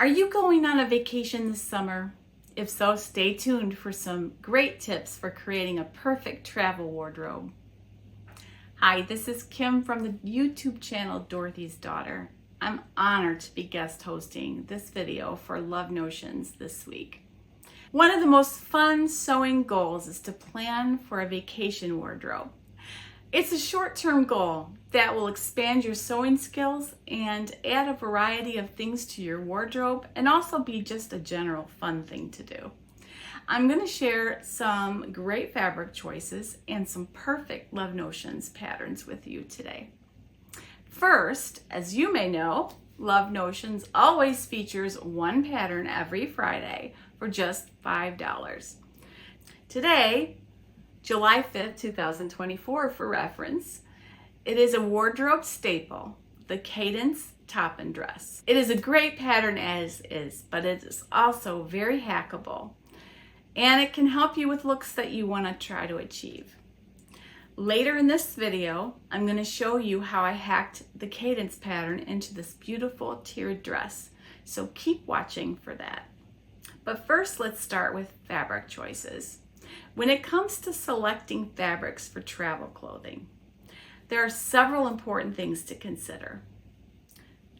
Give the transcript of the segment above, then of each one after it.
Are you going on a vacation this summer? If so, stay tuned for some great tips for creating a perfect travel wardrobe. Hi, this is Kim from the YouTube channel Dorothy's Daughter. I'm honored to be guest hosting this video for Love Notions this week. One of the most fun sewing goals is to plan for a vacation wardrobe. It's a short-term goal that will expand your sewing skills and add a variety of things to your wardrobe and also be just a general fun thing to do. I'm going to share some great fabric choices and some perfect Love Notions patterns with you today. First, as you may know, Love Notions always features one pattern every Friday for just $5. Today, July 5th, 2024 for reference, it is a wardrobe staple, the Cadence top and dress. It is a great pattern as is, but it is also very hackable, and it can help you with looks that you want to try to achieve. Later in this video, I'm going to show you how I hacked the Cadence pattern into this beautiful tiered dress, so keep watching for that. But first, let's start with fabric choices. When it comes to selecting fabrics for travel clothing, there are several important things to consider.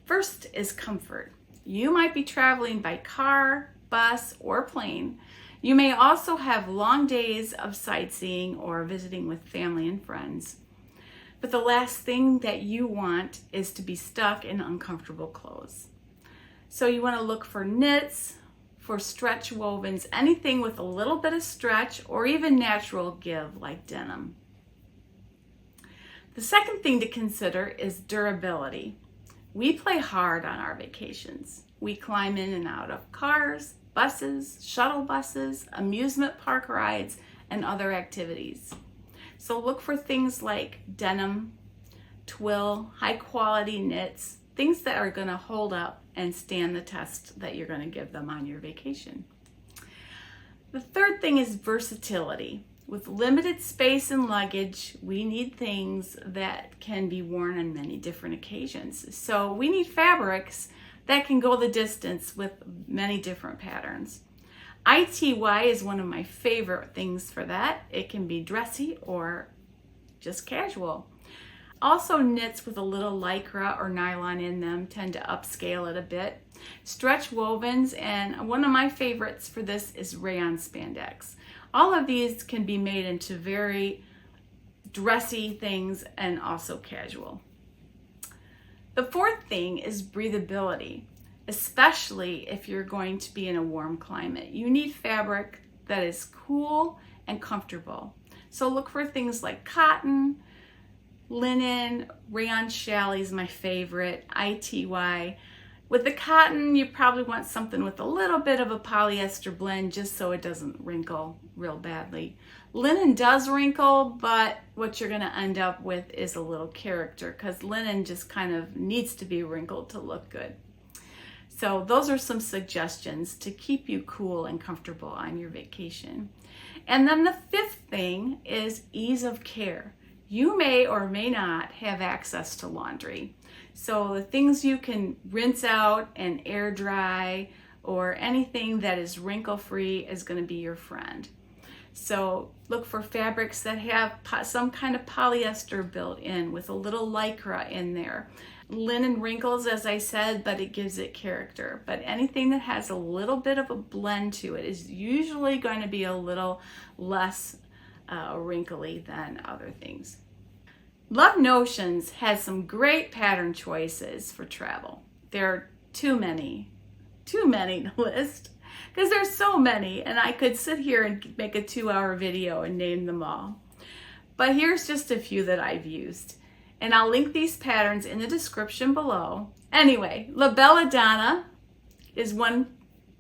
First is comfort. You might be traveling by car, bus, or plane. You may also have long days of sightseeing or visiting with family and friends. But the last thing that you want is to be stuck in uncomfortable clothes. So you want to look for knits, for stretch wovens, anything with a little bit of stretch or even natural give like denim. The second thing to consider is durability. We play hard on our vacations. We climb in and out of cars, buses, shuttle buses, amusement park rides, and other activities. So look for things like denim, twill, high quality knits, things that are going to hold up and stand the test that you're going to give them on your vacation. The third thing is versatility. With limited space and luggage, we need things that can be worn on many different occasions. So we need fabrics that can go the distance with many different patterns. ITY is one of my favorite things for that. It can be dressy or just casual. Also, knits with a little lycra or nylon in them tend to upscale it a bit. Stretch wovens, and one of my favorites for this is rayon spandex. All of these can be made into very dressy things and also casual. The fourth thing is breathability, especially if you're going to be in a warm climate. You need fabric that is cool and comfortable. So look for things like cotton, linen, rayon challis is my favorite, ITY. With the cotton, you probably want something with a little bit of a polyester blend just so it doesn't wrinkle real badly. Linen does wrinkle, but what you're going to end up with is a little character because linen just kind of needs to be wrinkled to look good. So those are some suggestions to keep you cool and comfortable on your vacation. And then the fifth thing is ease of care. You may or may not have access to laundry. So the things you can rinse out and air dry or anything that is wrinkle-free is going to be your friend. So look for fabrics that have some kind of polyester built in with a little lycra in there. Linen wrinkles, as I said, but it gives it character. But anything that has a little bit of a blend to it is usually going to be a little less wrinkly than other things. Love Notions has some great pattern choices for travel. There are too many to list because there's so many, and I could sit here and make a 2-hour video and name them all. But here's just a few that I've used, and I'll link these patterns in the description below. Anyway, La Belladonna is one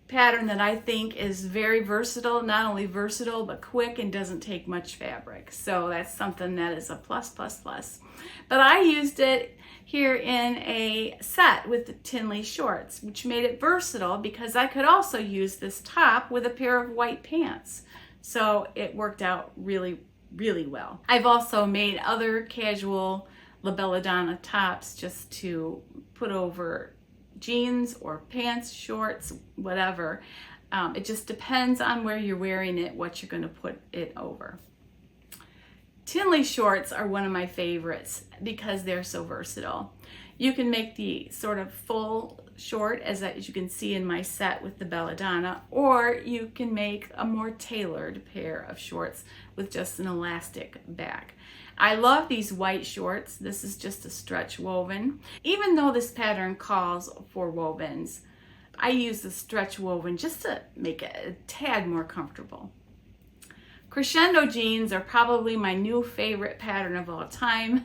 pattern that I think is very versatile, not only versatile, but quick and doesn't take much fabric. So that's something that is a plus, plus, plus. But I used it here in a set with the Tinley shorts, which made it versatile because I could also use this top with a pair of white pants. So it worked out really, really well. I've also made other casual La Belladonna tops just to put over jeans or pants, shorts, whatever. It just depends on where you're wearing it, what you're going to put it over. Tinley shorts are one of my favorites because they're so versatile. You can make the sort of full short as you can see in my set with the belladonna, or you can make a more tailored pair of shorts with just an elastic back. I love these white shorts. This is just a stretch woven. Even though this pattern calls for wovens, I use the stretch woven just to make it a tad more comfortable. Crescendo jeans are probably my new favorite pattern of all time.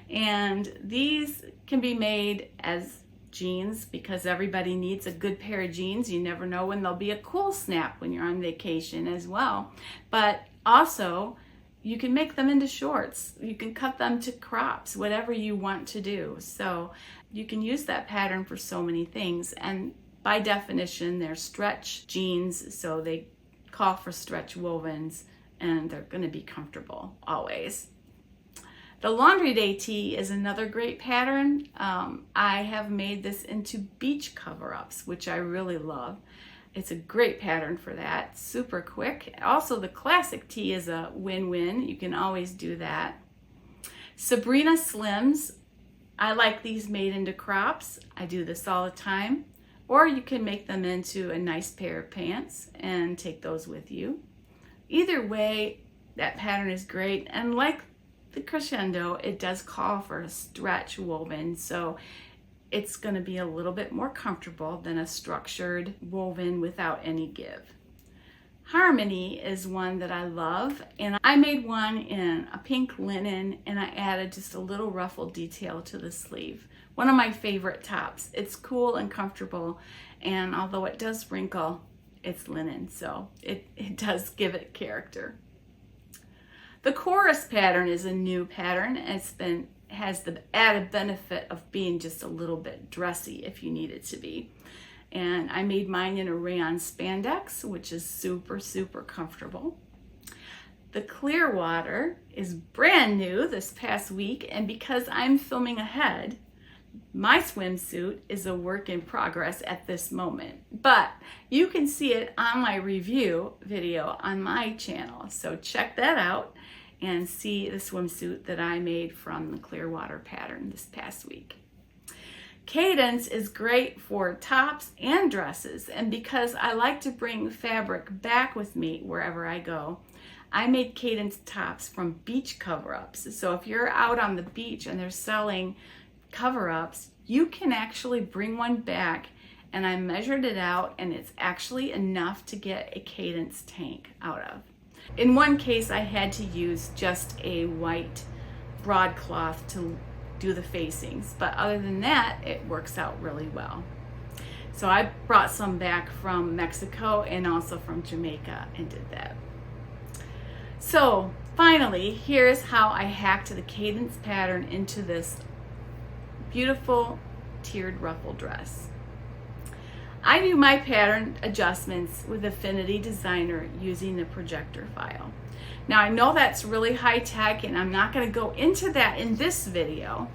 And these can be made as jeans because everybody needs a good pair of jeans. You never know when there'll be a cool snap when you're on vacation as well. But also, you can make them into shorts. You can cut them to crops, whatever you want to do. So you can use that pattern for so many things. And by definition, they're stretch jeans, so they call for stretch wovens, and they're going to be comfortable always. The Laundry Day tee is another great pattern. I have made this into beach cover-ups, which I really love. It's a great pattern for that, super quick. Also, the classic tee is a win-win. You can always do that. Sabrina Slims, I like these made into crops. I do this all the time. Or you can make them into a nice pair of pants and take those with you. Either way, that pattern is great. And like the crescendo, it does call for a stretch woven, so it's going to be a little bit more comfortable than a structured woven without any give. Harmony is one that I love, and I made one in a pink linen, and I added just a little ruffle detail to the sleeve. One of my favorite tops. It's cool and comfortable, and although it does wrinkle, it's linen, so it does give it character. The chorus pattern is a new pattern. Has the added benefit of being just a little bit dressy if you need it to be. And I made mine in a rayon spandex, which is super, super comfortable. The Clearwater is brand new this past week, and because I'm filming ahead, my swimsuit is a work in progress at this moment, but you can see it on my review video on my channel. So check that out and see the swimsuit that I made from the Clearwater pattern this past week. Cadence is great for tops and dresses, and because I like to bring fabric back with me wherever I go, I made Cadence tops from beach cover-ups. So if you're out on the beach and they're selling cover-ups, you can actually bring one back, and I measured it out, and it's actually enough to get a Cadence tank out of. In one case, I had to use just a white broadcloth to do the facings, but other than that, it works out really well. So I brought some back from Mexico and also from Jamaica and did that. So finally, here's how I hacked the Cadence pattern into this beautiful tiered ruffle dress. I do my pattern adjustments with Affinity Designer using the projector file. Now I know that's really high tech and I'm not going to go into that in this video,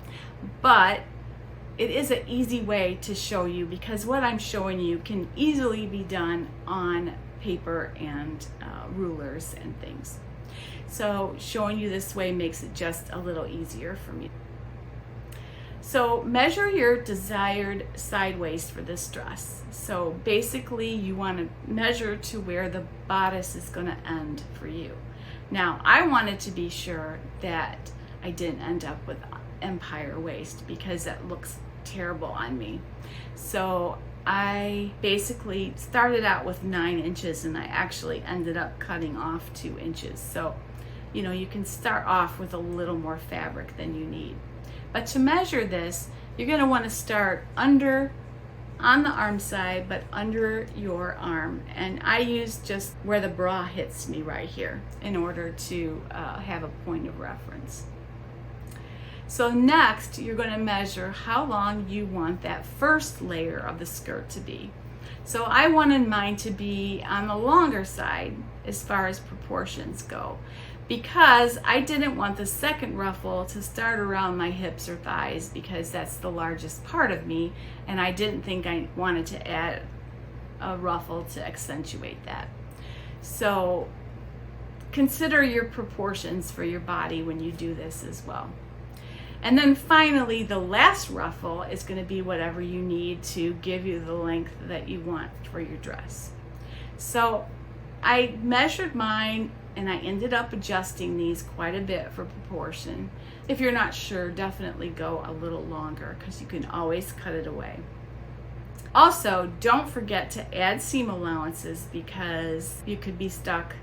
but it is an easy way to show you because what I'm showing you can easily be done on paper and rulers and things. So showing you this way makes it just a little easier for me. So measure your desired side waist for this dress. So basically you want to measure to where the bodice is going to end for you. Now I wanted to be sure that I didn't end up with empire waist because that looks terrible on me. So I basically started out with 9 inches and I actually ended up cutting off 2 inches. So you can start off with a little more fabric than you need. But to measure this, you're going to want to start on the arm side, but under your arm. And I use just where the bra hits me right here in order to have a point of reference. So next, you're going to measure how long you want that first layer of the skirt to be. So I wanted mine to be on the longer side as far as proportions go. because I didn't want the second ruffle to start around my hips or thighs because that's the largest part of me, and I didn't think I wanted to add a ruffle to accentuate that. So consider your proportions for your body when you do this as well. And then finally, the last ruffle is going to be whatever you need to give you the length that you want for your dress. So I measured mine and I ended up adjusting these quite a bit for proportion. If you're not sure, definitely go a little longer because you can always cut it away. Also, don't forget to add seam allowances because you could be stuck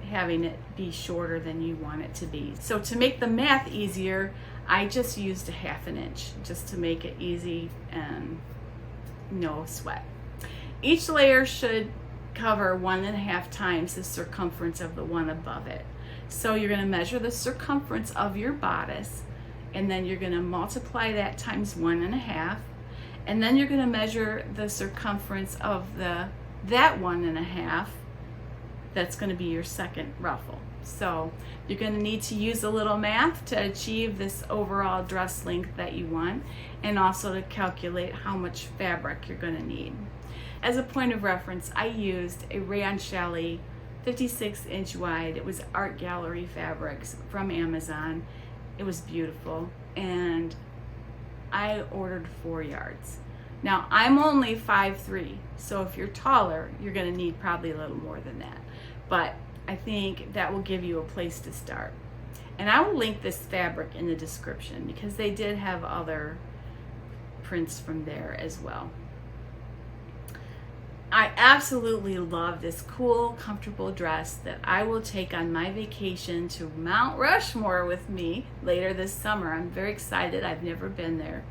having it be shorter than you want it to be. So to make the math easier, I just used a 1/2 inch just to make it easy and no sweat. Each layer should cover 1.5 times the circumference of the one above it. So you're going to measure the circumference of your bodice, and then you're going to multiply that times 1.5, and then you're going to measure the circumference of that 1.5. That's going to be your second ruffle. So you're going to need to use a little math to achieve this overall dress length that you want, and also to calculate how much fabric you're going to need. As a point of reference, I used a rayon challis 56-inch wide. It was Art Gallery fabrics from Amazon. It was beautiful, and I ordered 4 yards. Now I'm only 5'3", so if you're taller, you're going to need probably a little more than that. But I think that will give you a place to start. And I will link this fabric in the description because they did have other prints from there as well. I absolutely love this cool, comfortable dress that I will take on my vacation to Mount Rushmore with me later this summer. I'm very excited. I've never been there.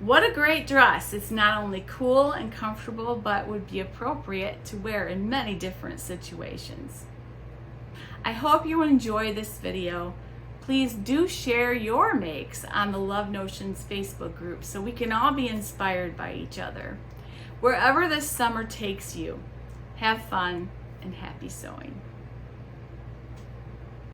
What a great dress. It's not only cool and comfortable, but would be appropriate to wear in many different situations. I hope you enjoy this video. Please do share your makes on the Love Notions Facebook group so we can all be inspired by each other. Wherever this summer takes you, have fun and happy sewing.